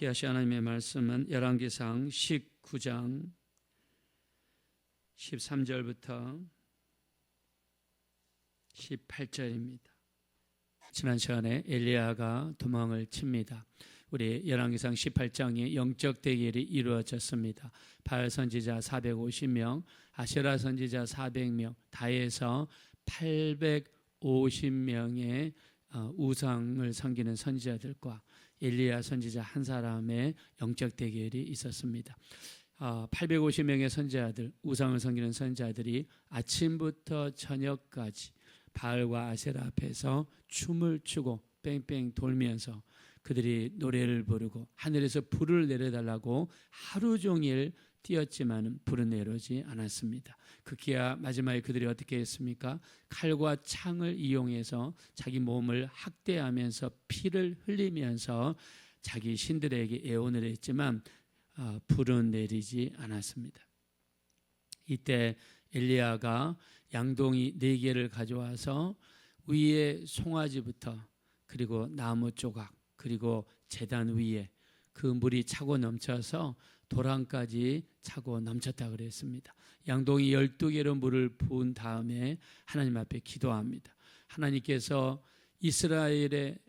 기하시 하나님의 말씀은 열왕기상 19장 13절부터 18절입니다. 지난 시간에 엘리야가 도망을 칩니다. 우리 열왕기상 18장에 영적 대결이 이루어졌습니다. 바알 선지자 450명, 아세라 선지자 400명, 다 해서 850명의 우상을 섬기는 선지자들과 엘리야 선지자 한 사람의 영적 대결이 있었습니다. 850명의 선지자들, 우상을 섬기는 선지자들이 아침부터 저녁까지 바알과 아세라 앞에서 춤을 추고 뺑뺑 돌면서 그들이 노래를 부르고 하늘에서 불을 내려달라고 하루 종일 뛰었지만 불은 내려오지 않았습니다. 급기야 마지막에 그들이 어떻게 했습니까? 칼과 창을 이용해서 자기 몸을 학대하면서 피를 흘리면서 자기 신들에게 애원을 했지만 불은 내리지 않았습니다. 이때 엘리야가 양동이 4개를 가져와서 위에 송아지부터 그리고 나무 조각 그리고 제단 위에 그 물이 차고 넘쳐서 도랑까지 차고 넘쳤다 그랬습니다. 양동이 12개로 물을 부은 다음에 하나님 앞에 기도합니다. 하나님께서 이스라엘의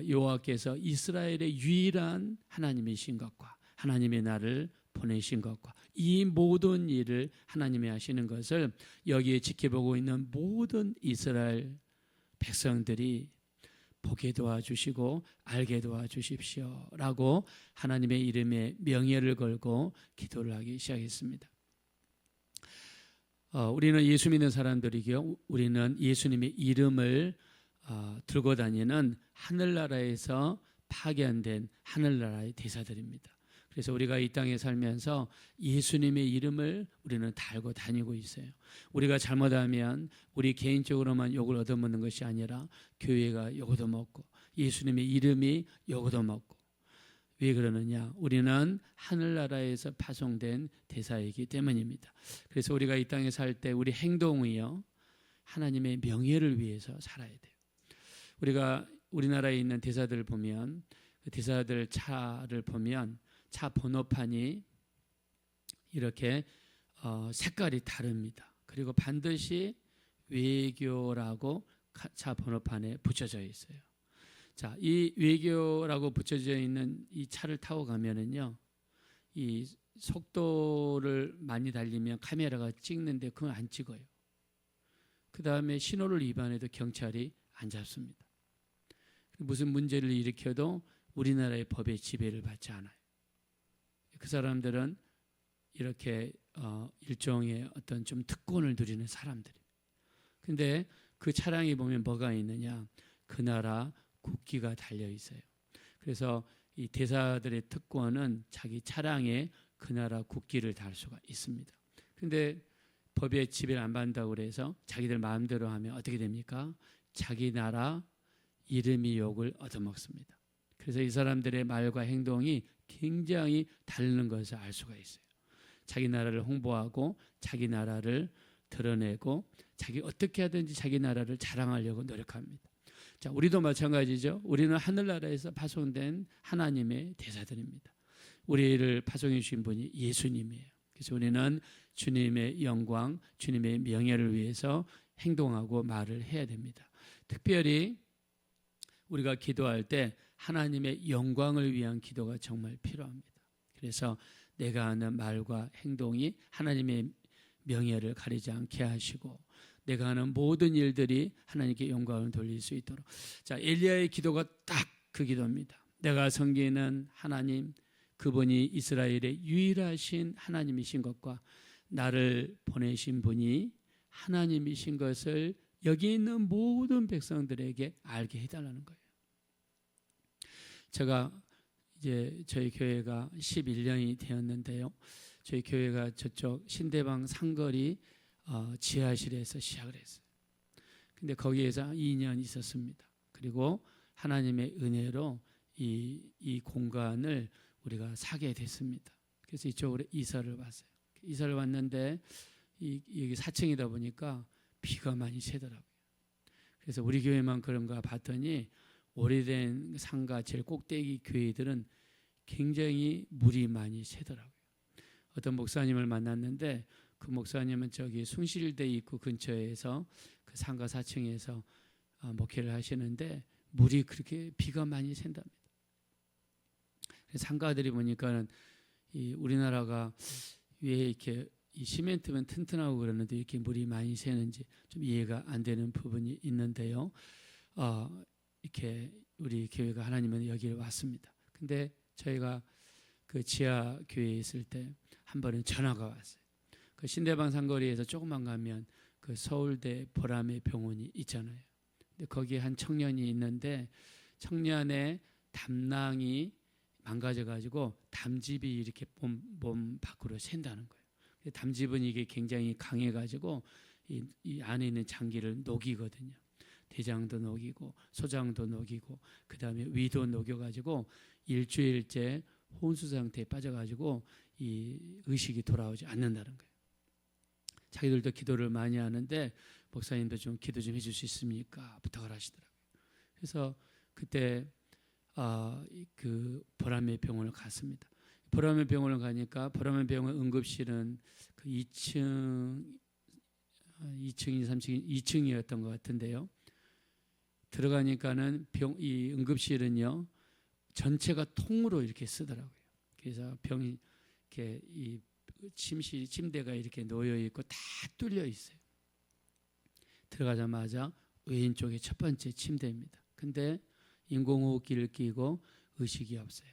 여호와께서 이스라엘의 유일한 하나님이신 것과 하나님의 나를 보내신 것과 이 모든 일을 하나님이 하시는 것을 여기에 지켜보고 있는 모든 이스라엘 백성들이 보게 도와주시고 알게 도와주십시오 라고 하나님의 이름에 명예를 걸고 기도를 하기 시작했습니다. 우리는 예수 믿는 사람들이고요. 우리는 예수님의 이름을 들고 다니는 하늘나라에서 파견된 하늘나라의 대사들입니다. 그래서 우리가 이 땅에 살면서 예수님의 이름을 우리는 달고 다니고 있어요. 우리가 잘못하면 우리 개인적으로만 욕을 얻어먹는 것이 아니라 교회가 욕 얻어먹고 예수님의 이름이 욕 얻어먹고. 왜 그러느냐? 우리는 하늘나라에서 파송된 대사이기 때문입니다. 그래서 우리가 이 땅에 살 때 우리 행동이요 하나님의 명예를 위해서 살아야 돼요. 우리가 우리나라에 있는 대사들을 보면 그 대사들 차를 보면 차 번호판이 이렇게 색깔이 다릅니다. 그리고 반드시 외교라고 차 번호판에 붙여져 있어요. 자, 이 외교라고 붙여져 있는 이 차를 타고 가면은요, 이 속도를 많이 달리면 카메라가 찍는데 그건 안 찍어요. 그 다음에 신호를 위반해도 경찰이 안 잡습니다. 무슨 문제를 일으켜도 우리나라의 법의 지배를 받지 않아요. 그 사람들은 이렇게 일종의 어떤 좀 특권을 누리는 사람들이에요. 근데 그 차량에 보면 뭐가 있느냐? 그 나라 국기가 달려 있어요. 그래서 이 대사들의 특권은 자기 차량에 그 나라 국기를 달 수가 있습니다. 근데 법의 지배를 안 받는다고 그래서 자기들 마음대로 하면 어떻게 됩니까? 자기 나라 이름이 욕을 얻어먹습니다. 그래서 이 사람들의 말과 행동이 굉장히 다른 것을 알 수가 있어요. 자기 나라를 홍보하고 자기 나라를 드러내고 자기 어떻게 하든지 자기 나라를 자랑하려고 노력합니다. 자, 우리도 마찬가지죠. 우리는 하늘나라에서 파송된 하나님의 대사들입니다. 우리를 파송해 주신 분이 예수님이에요. 그래서 우리는 주님의 영광, 주님의 명예를 위해서 행동하고 말을 해야 됩니다. 특별히 우리가 기도할 때 하나님의 영광을 위한 기도가 정말 필요합니다. 그래서 내가 하는 말과 행동이 하나님의 명예를 가리지 않게 하시고 내가 하는 모든 일들이 하나님께 영광을 돌릴 수 있도록. 자, 엘리야의 기도가 딱 그 기도입니다. 내가 섬기는 하나님, 그분이 이스라엘의 유일하신 하나님이신 것과 나를 보내신 분이 하나님이신 것을 여기 있는 모든 백성들에게 알게 해달라는 거예요. 제가 이제 저희 교회가 11년이 되었는데요. 저희 교회가 저쪽 신대방 상거리 지하실에서 시작을 했어요. 근데 거기에서 2년 있었습니다. 그리고 하나님의 은혜로 이 공간을 우리가 사게 됐습니다. 그래서 이쪽으로 이사를 왔어요. 이사를 왔는데 여기 4층이다 보니까 비가 많이 새더라고요. 그래서 우리 교회만 그런가 봤더니 오래된 상가 제일 꼭대기 교회들은 굉장히 물이 많이 새더라고요. 어떤 목사님을 만났는데 그 목사님은 저기 숭실대 입구 근처에서 그 상가 4층에서 목회를 하시는데 물이 그렇게 비가 많이 샌답니다. 상가들이 보니까는 이 우리나라가 왜 이렇게 이 시멘트면 튼튼하고 그러는데 이렇게 물이 많이 새는지 좀 이해가 안 되는 부분이 있는데요. 이렇게 우리 교회가 하나님은 여기를 왔습니다. 근데 저희가 그 지하 교회에 있을 때 한 번은 전화가 왔어요. 그 신대방 상거리에서 조금만 가면 그 서울대 보람의 병원이 있잖아요. 근데 거기에 한 청년이 있는데 청년의 담낭이 망가져가지고 담즙이 이렇게 몸 밖으로 샌다는 거예요. 담즙은 이게 굉장히 강해가지고 이 안에 있는 장기를 녹이거든요. 대장도 녹이고 소장도 녹이고 그 다음에 위도 녹여가지고 일주일째 혼수 상태에 빠져가지고 이 의식이 돌아오지 않는다는 거예요. 자기들도 기도를 많이 하는데 목사님도 좀 기도 좀 해줄 수 있습니까? 부탁을 하시더라고요. 그래서 그때 그 보람의 병원을 갔습니다. 보람의 병원을 가니까 보람의 병원 응급실은 그 2층, 3층, 2층이었던 것 같은데요. 들어가니까는 이 응급실은요 전체가 통으로 이렇게 쓰더라고요. 그래서 병이 이렇게 이 침대가 이렇게 놓여 있고 다 뚫려 있어요. 들어가자마자 왼쪽에 첫 번째 침대입니다. 근데 인공호흡기를 끼고 의식이 없어요.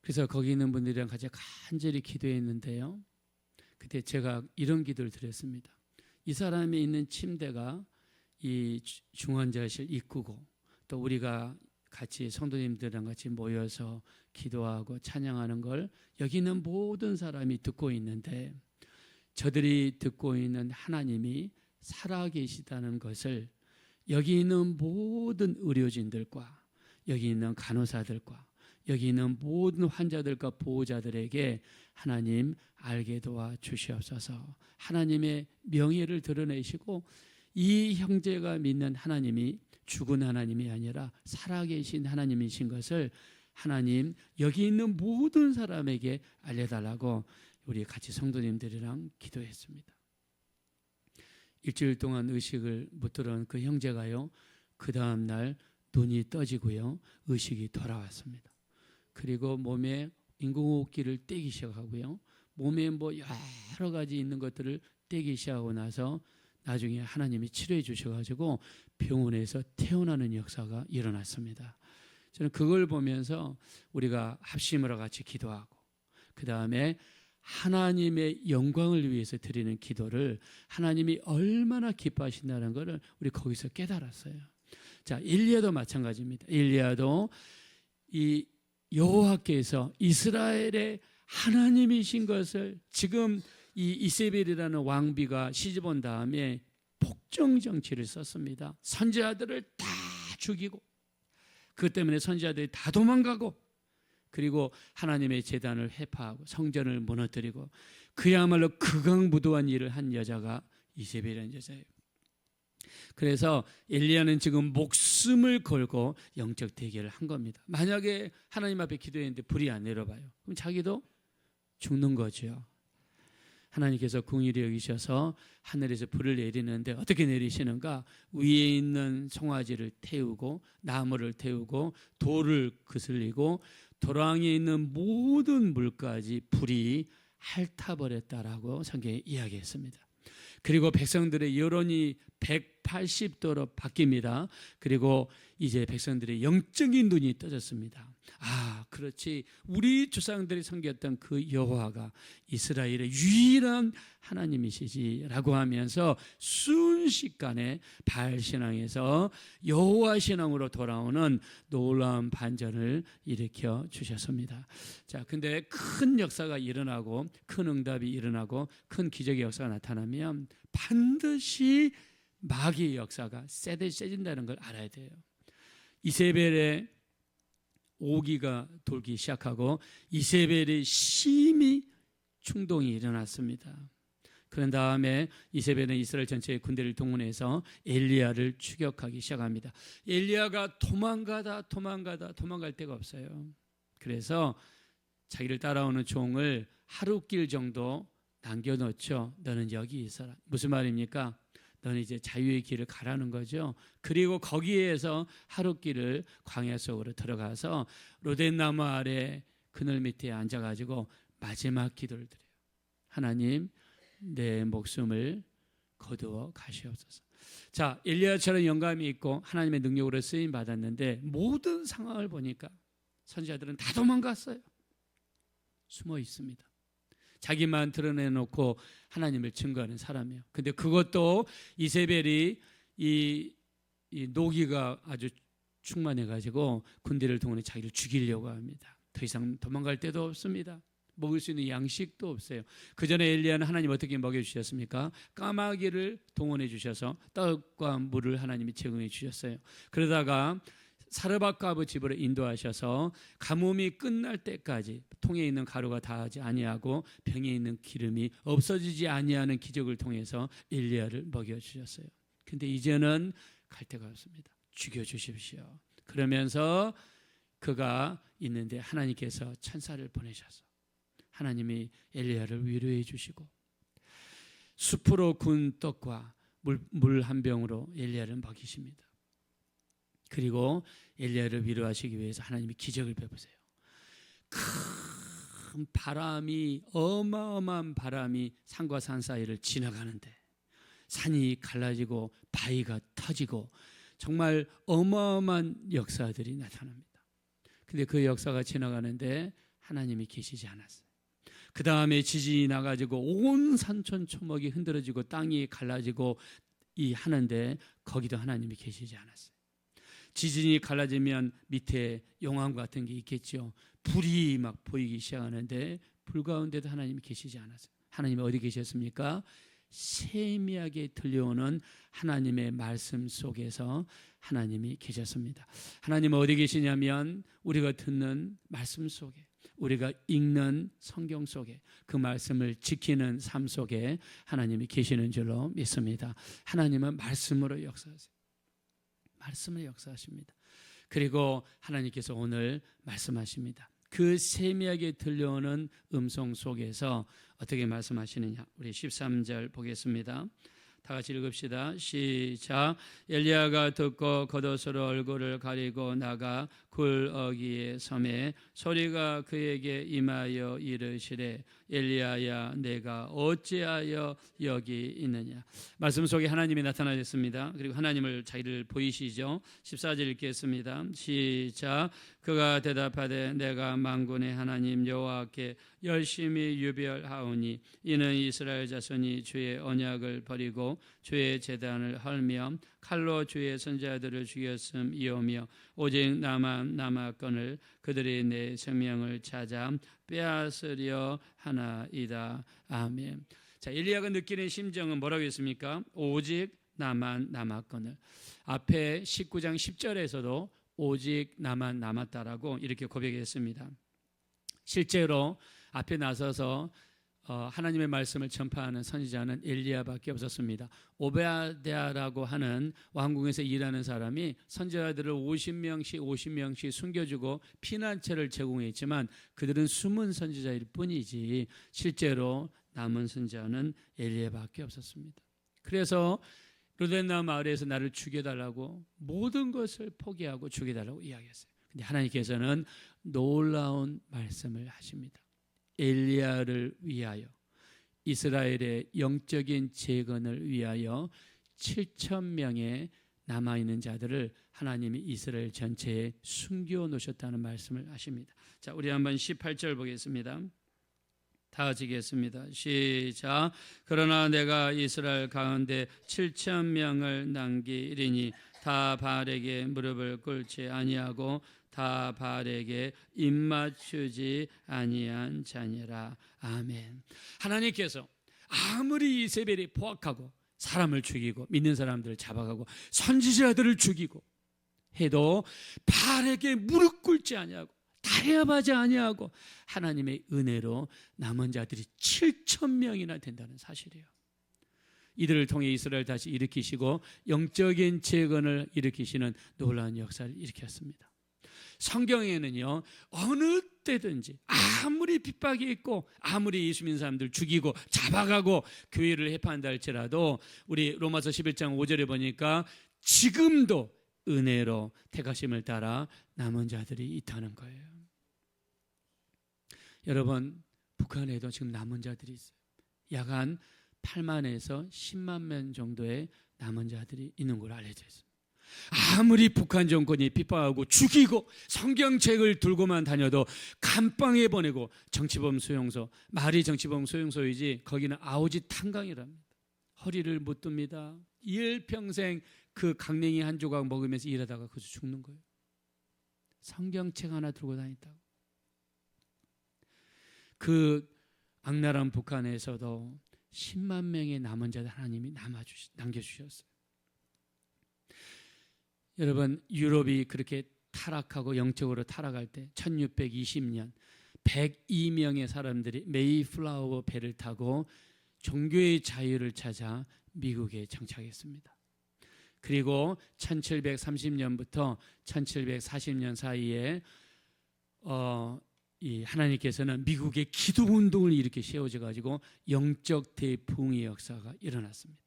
그래서 거기 있는 분들이랑 같이 간절히 기도했는데요. 그때 제가 이런 기도를 드렸습니다. 이 사람이 있는 침대가 이 중환자실 입구고 또 우리가 같이 성도님들이랑 같이 모여서 기도하고 찬양하는 걸 여기 있는 모든 사람이 듣고 있는데 저들이 듣고 있는 하나님이 살아계시다는 것을 여기 있는 모든 의료진들과 여기 있는 간호사들과 여기 있는 모든 환자들과 보호자들에게 하나님 알게 도와 주시옵소서. 하나님의 명예를 드러내시고 이 형제가 믿는 하나님이 죽은 하나님이 아니라 살아계신 하나님이신 것을 하나님 여기 있는 모든 사람에게 알려달라고 우리 같이 성도님들이랑 기도했습니다. 일주일 동안 의식을 못 들은 그 형제가요, 그 다음날 눈이 떠지고요, 의식이 돌아왔습니다. 그리고 몸에 인공호흡기를 떼기 시작하고요, 몸에 뭐 여러 가지 있는 것들을 떼기 시작하고 나서 나중에 하나님이 치료해 주셔가지고 병원에서 태어나는 역사가 일어났습니다. 저는 그걸 보면서 우리가 합심으로 같이 기도하고 그 다음에 하나님의 영광을 위해서 드리는 기도를 하나님이 얼마나 기뻐하신다는 것을 우리 거기서 깨달았어요. 자, 엘리야도 마찬가지입니다. 엘리야도 이 여호와께서 이스라엘의 하나님이신 것을 지금 이 이세벨이라는 왕비가 시집 온 다음에 폭정 정치를 썼습니다. 선지자들을 다 죽이고 그것 때문에 선지자들이 다 도망가고 그리고 하나님의 제단을 회파하고 성전을 무너뜨리고 그야말로 극악무도한 일을 한 여자가 이세벨이라는 여자예요. 그래서 엘리야는 지금 목숨을 걸고 영적 대결을 한 겁니다. 만약에 하나님 앞에 기도했는데 불이 안 내려봐요. 그럼 자기도 죽는 거죠. 하나님께서 긍휼히 여기셔서 하늘에서 불을 내리는데 어떻게 내리시는가? 위에 있는 송아지를 태우고 나무를 태우고 돌을 거슬리고 도랑에 있는 모든 물까지 불이 핥아버렸다라고 성경에 이야기했습니다. 그리고 백성들의 여론이 180도로 바뀝니다. 그리고 이제 백성들의 영적인 눈이 떠졌습니다. 아, 그렇지. 우리 조상들이 섬겼던 그 여호와가 이스라엘의 유일한 하나님이시지라고 하면서 순식간에 바알 신앙에서 여호와 신앙으로 돌아오는 놀라운 반전을 일으켜 주셨습니다. 자, 근데 큰 역사가 일어나고 큰 응답이 일어나고 큰 기적의 역사가 나타나면 반드시 마귀의 역사가 세진다는 걸 알아야 돼요. 이세벨의 오기가 돌기 시작하고 이세벨의 심히 충동이 일어났습니다. 그런 다음에 이세벨은 이스라엘 전체의 군대를 동원해서 엘리야를 추격하기 시작합니다. 엘리야가 도망갈 데가 없어요. 그래서 자기를 따라오는 종을 하루길 정도 남겨놓죠. 너는 여기 있어라. 무슨 말입니까? 너는 이제 자유의 길을 가라는 거죠. 그리고 거기에서 하루길을 광야 속으로 들어가서 로덴나무 아래 그늘 밑에 앉아가지고 마지막 기도를 드려요. 하나님, 내 목숨을 거두어 가시옵소서. 자, 엘리야처럼 영감이 있고 하나님의 능력으로 쓰임 받았는데 모든 상황을 보니까 선지자들은 다 도망갔어요. 숨어 있습니다. 자기만 드러내놓고 하나님을 증거하는 사람이에요. 근데 그것도 이세벨이 이 노기가 아주 충만해가지고 군대를 동원해 자기를 죽이려고 합니다. 더 이상 도망갈 데도 없습니다. 먹을 수 있는 양식도 없어요. 그 전에 엘리야는 하나님 어떻게 먹여주셨습니까? 까마귀를 동원해 주셔서 떡과 물을 하나님이 제공해 주셨어요. 그러다가 사르밧가브 집으로 인도하셔서 가뭄이 끝날 때까지 통에 있는 가루가 다하지 아니하고 병에 있는 기름이 없어지지 아니하는 기적을 통해서 엘리야를 먹여주셨어요. 근데 이제는 갈 데가 없습니다. 죽여주십시오. 그러면서 그가 있는데 하나님께서 천사를 보내셔서 하나님이 엘리야를 위로해 주시고 숲으로 군 떡과 물 한 병으로 엘리야를 먹이십니다. 그리고 엘리야를 위로하시기 위해서 하나님이 기적을 베푸세요. 큰 바람이, 어마어마한 바람이 산과 산 사이를 지나가는데 산이 갈라지고 바위가 터지고 정말 어마어마한 역사들이 나타납니다. 근데 그 역사가 지나가는데 하나님이 계시지 않았어요. 그 다음에 지진이 나가지고 온 산천 초목이 흔들어지고 땅이 갈라지고 하는데 거기도 하나님이 계시지 않았어요. 지진이 갈라지면 밑에 용암 같은 게 있겠죠. 불이 막 보이기 시작하는데 불 가운데도 하나님이 계시지 않았어요. 하나님이 어디 계셨습니까? 세미하게 들려오는 하나님의 말씀 속에서 하나님이 계셨습니다. 하나님은 어디 계시냐면 우리가 듣는 말씀 속에, 우리가 읽는 성경 속에, 그 말씀을 지키는 삶 속에 하나님이 계시는 줄로 믿습니다. 하나님은 말씀으로 역사하세요. 말씀으로 역사하십니다. 그리고 하나님께서 오늘 말씀하십니다. 그 세미하게 들려오는 음성 속에서 어떻게 말씀하시느냐, 우리 13절 보겠습니다. 다 같이 읽읍시다. 시작. 엘리야가 듣고 겉옷으로 얼굴을 가리고 나가 굴 어귀에 섬에 소리가 그에게 임하여 이르시되 엘리야야 내가 어찌하여 여기 있느냐. 말씀 속에 하나님이 나타나셨습니다. 그리고 하나님을 자기를 보이시죠. 14절 읽겠습니다. 시작. 그가 대답하되 내가 만군의 하나님 여호와께 열심히 유별하오니 이는 이스라엘 자손이 주의 언약을 버리고 주의 제단을 헐며 칼로 주의 선지자들을 죽였음이오며 오직 나만 남았거늘 그들이 내 생명을 찾아 빼앗으려 하나이다. 아멘. 자, 엘리야가 느끼는 심정은 뭐라고 했습니까? 오직 나만 남았거늘. 앞에 19장 10절에서도 오직 나만 남았다라고 이렇게 고백했습니다. 실제로 앞에 나서서 하나님의 말씀을 전파하는 선지자는 엘리야밖에 없었습니다. 오베아드야라고 하는 왕궁에서 일하는 사람이 선지자들을 50명씩 숨겨주고 피난처를 제공했지만 그들은 숨은 선지자일 뿐이지 실제로 남은 선지자는 엘리야밖에 없었습니다. 그래서 로덴나무 마을에서 나를 죽여달라고 모든 것을 포기하고 죽여달라고 이야기했어요. 근데 하나님께서는 놀라운 말씀을 하십니다. 엘리야를 위하여, 이스라엘의 영적인 재건을 위하여 7,000명의 남아있는 자들을 하나님이 이스라엘 전체에 숨겨놓으셨다는 말씀을 하십니다. 자, 우리 한번 18절 보겠습니다. 다 같이 읽겠습니다. 시작. 그러나 내가 이스라엘 가운데 7,000명을 남기리니 다 바알에게 무릎을 꿇지 아니하고 다 바알에게 입맞추지 아니한 자니라. 아멘. 하나님께서 아무리 이세벨이 포악하고 사람을 죽이고 믿는 사람들을 잡아가고 선지자들을 죽이고 해도 바알에게 무릎 꿇지 아니하고 타협하지 아니하고 하나님의 은혜로 남은 자들이 7,000명이나 된다는 사실이에요. 이들을 통해 이스라엘 다시 일으키시고 영적인 재건을 일으키시는 놀라운 역사를 일으켰습니다. 성경에는요, 어느 때든지 아무리 핍박이 있고 아무리 예수 믿는 사람들 죽이고 잡아가고 교회를 해파한다 할지라도 우리 로마서 11장 5절에 보니까 지금도 은혜로 택하심을 따라 남은 자들이 있다는 거예요. 여러분, 북한에도 지금 남은 자들이 있어요. 약 한 8만에서 10만 명 정도의 남은 자들이 있는 걸로 알려져 있습니다. 아무리 북한 정권이 핍박하고 죽이고 성경책을 들고만 다녀도 감방에 보내고 정치범 수용소, 말이 정치범 수용소이지 거기는 아우지 탄강이랍니다. 허리를 못 듭니다. 일평생 그 강냉이 한 조각 먹으면서 일하다가 거기서 죽는 거예요. 성경책 하나 들고 다녔다고. 그 악랄한 북한에서도 10만 명의 남은 자들 하나님이 남겨주셨어요. 여러분, 유럽이 그렇게 타락하고 영적으로 타락할 때 1620년 102명의 사람들이 메이플라워 배를 타고 종교의 자유를 찾아 미국에 정착했습니다. 그리고 1730년부터 1740년 사이에 하나님께서는 미국의 기도 운동을 이렇게 세워져 가지고 영적 대붕의 역사가 일어났습니다.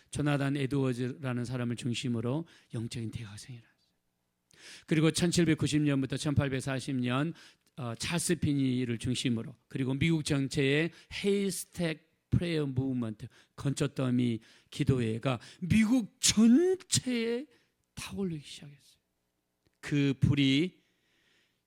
조나단 에드워즈라는 사람을 중심으로 영적인 대각성이 일어났어요. 그리고 1790년부터 1840년 찰스 피니를 중심으로, 그리고 미국 전체의 헤이스택 프레이어 무브먼트, 건초더미 기도회가 미국 전체에 타올르기 시작했어요. 그 불이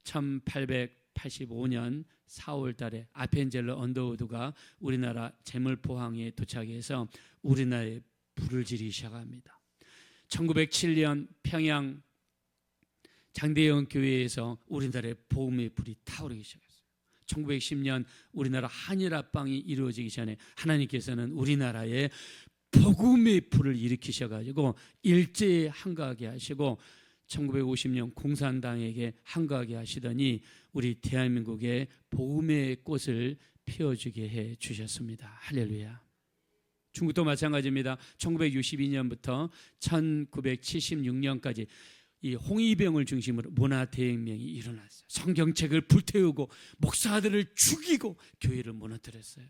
1885년 4월 달에 아펜젤러 언더우드가 우리나라 제물포항에 도착해서 우리나라에 불을 지르기 시작합니다. 1907년 평양 장대영 교회에서 우리나라에 복음의 불이 타오르기 시작했어요. 1910년 우리나라 한일 합방이 이루어지기 전에 하나님께서는 우리나라에 복음의 불을 일으키셔가지고 일제에 한가하게 하시고 1950년 공산당에게 한가하게 하시더니 우리 대한민국에 복음의 꽃을 피워주게 해 주셨습니다. 할렐루야. 중국도 마찬가지입니다. 1962년부터 1976년까지 이 홍위병을 중심으로 문화대혁명이 일어났어요. 성경책을 불태우고 목사들을 죽이고 교회를 무너뜨렸어요.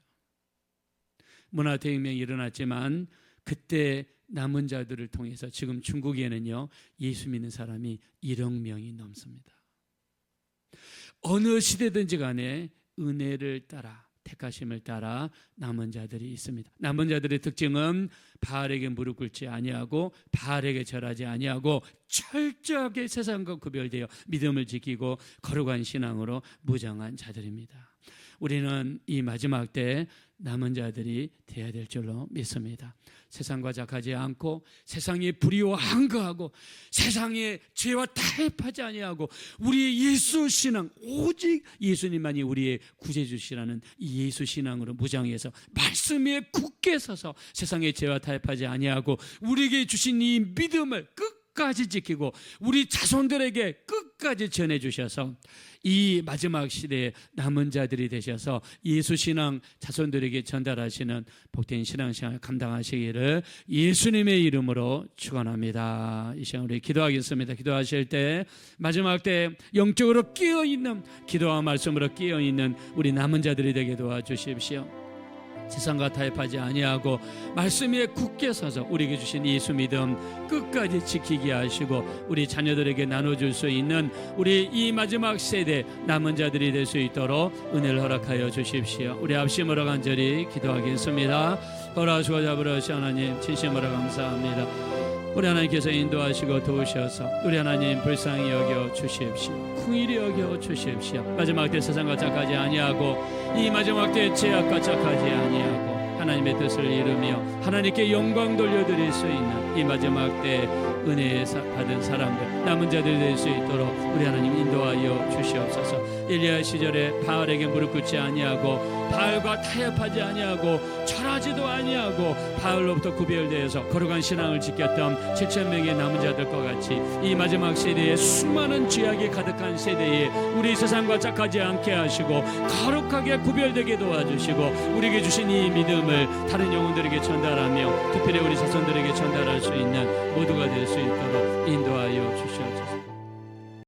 문화대혁명이 일어났지만 그때 남은 자들을 통해서 지금 중국에는요, 예수 믿는 사람이 1억 명이 넘습니다. 어느 시대든지 간에 은혜를 따라, 택하심을 따라 남은 자들이 있습니다. 남은 자들의 특징은 바알에게 무릎 꿇지 아니하고 바알에게 절하지 아니하고 철저하게 세상과 구별되어 믿음을 지키고 거룩한 신앙으로 무장한 자들입니다. 우리는 이 마지막 때 남은 자들이 되어야 될 줄로 믿습니다. 세상과 작하지 않고 세상의 불의와 한가하고 세상의 죄와 타협하지 아니하고 우리의 예수 신앙, 오직 예수님만이 우리의 구세주시라는 이 예수 신앙으로 무장해서 말씀에 굳게 서서 세상의 죄와 타협하지 아니하고 우리에게 주신 이 믿음을 끝까지 지키고 우리 자손들에게 끝까지 전해주셔서 이 마지막 시대에 남은 자들이 되셔서 예수 신앙 자손들에게 전달하시는 복된 신앙생활 감당하시기를 예수님의 이름으로 축원합니다. 이 시간 우리 기도하겠습니다. 기도하실 때 마지막 때 영적으로 깨어있는 기도와 말씀으로 깨어있는 우리 남은 자들이 되게 도와주십시오. 세상과 타협하지 아니하고 말씀에 굳게 서서 우리에게 주신 예수 믿음 끝까지 지키게 하시고 우리 자녀들에게 나눠줄 수 있는 우리 이 마지막 세대 남은 자들이 될 수 있도록 은혜를 허락하여 주십시오. 우리 합심으로 간절히 기도하겠습니다. 허락하시고 아버지 하나님 진심으로 감사합니다. 우리 하나님께서 인도하시고 도우셔서 우리 하나님 불쌍히 여겨 주십시오. 긍휼히 여겨 주십시오. 마지막 때 세상과 착하지 아니하고 이 마지막 때 죄악과 착하지 아니하고 하나님의 뜻을 이루며 하나님께 영광 돌려드릴 수 있는 이 마지막 때 은혜 받은 사람들 남은 자들이 될 수 있도록 우리 하나님 인도하여 주시옵소서. 엘리야 시절에 바알에게 무릎 꿇지 아니하고 바알과 타협하지 아니하고 절하지도 아니하고 바알로부터 구별되어서 거룩한 신앙을 지켰던 7,000명의 남은 자들과 같이 이 마지막 세대에 수많은 죄악이 가득한 세대에 우리 세상과 착하지 않게 하시고 거룩하게 구별되게 도와주시고 우리에게 주신 이 믿음을 다른 영혼들에게 전달하며 특별히 우리 자손들에게 전달할 수 있는 모두가 될 수 있도록 인도하여 주시옵소서.